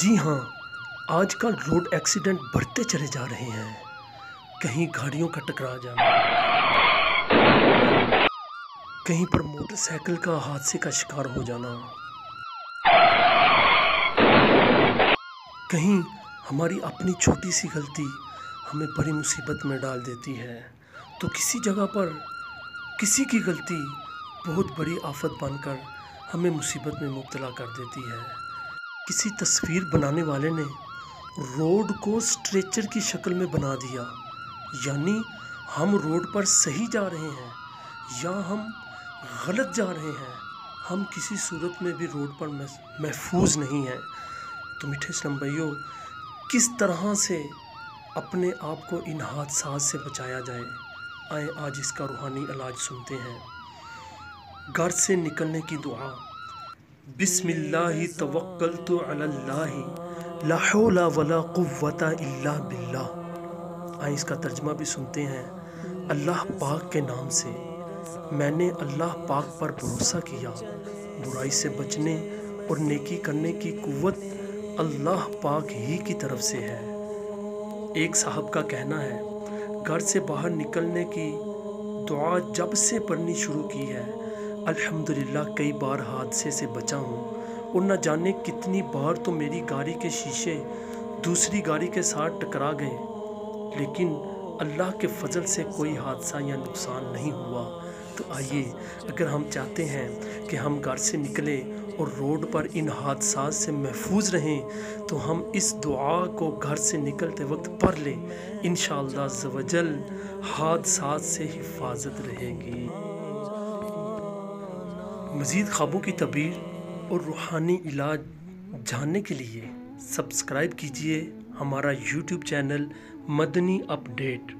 جی ہاں، آج کل روڈ ایکسیڈنٹ بڑھتے چلے جا رہے ہیں۔ کہیں گاڑیوں کا ٹکرا جانا، کہیں پر موٹر سائیکل کا حادثے کا شکار ہو جانا، کہیں ہماری اپنی چھوٹی سی غلطی ہمیں بڑی مصیبت میں ڈال دیتی ہے، تو کسی جگہ پر کسی کی غلطی بہت بڑی آفت بن کر ہمیں مصیبت میں مبتلا کر دیتی ہے۔ کسی تصویر بنانے والے نے روڈ کو اسٹریچر کی شکل میں بنا دیا، یعنی ہم روڈ پر صحیح جا رہے ہیں یا ہم غلط جا رہے ہیں، ہم کسی صورت میں بھی روڈ پر محفوظ نہیں ہیں۔ تو میٹھے اسلام بھائیوں، کس طرح سے اپنے آپ کو ان حادثات سے بچایا جائے، آئیں آج اس کا روحانی علاج سنتے ہیں۔ گھر سے نکلنے کی دعا: بسم اللہ توکلت علی اللہ لا حول ولا قوت الا باللہ۔ آئیں اس کا ترجمہ بھی سنتے ہیں۔ اللہ پاک کے نام سے، میں نے اللہ پاک پر بھروسہ کیا، برائی سے بچنے اور نیکی کرنے کی قوت اللہ پاک ہی کی طرف سے ہے۔ ایک صاحب کا کہنا ہے، گھر سے باہر نکلنے کی دعا جب سے پڑھنی شروع کی ہے، الحمدللہ کئی بار حادثے سے بچا ہوں، اور نہ جانے کتنی بار تو میری گاڑی کے شیشے دوسری گاڑی کے ساتھ ٹکرا گئے، لیکن اللہ کے فضل سے کوئی حادثہ یا نقصان نہیں ہوا۔ تو آئیے، اگر ہم چاہتے ہیں کہ ہم گھر سے نکلیں اور روڈ پر ان حادثات سے محفوظ رہیں، تو ہم اس دعا کو گھر سے نکلتے وقت پڑھ لیں۔ انشاءاللہ عز و جل حادثات سے حفاظت رہے گی۔ مزید خوابوں کی تعبیر اور روحانی علاج جاننے کے لیے سبسکرائب کیجیے ہمارا یوٹیوب چینل مدنی اپ ڈیٹ۔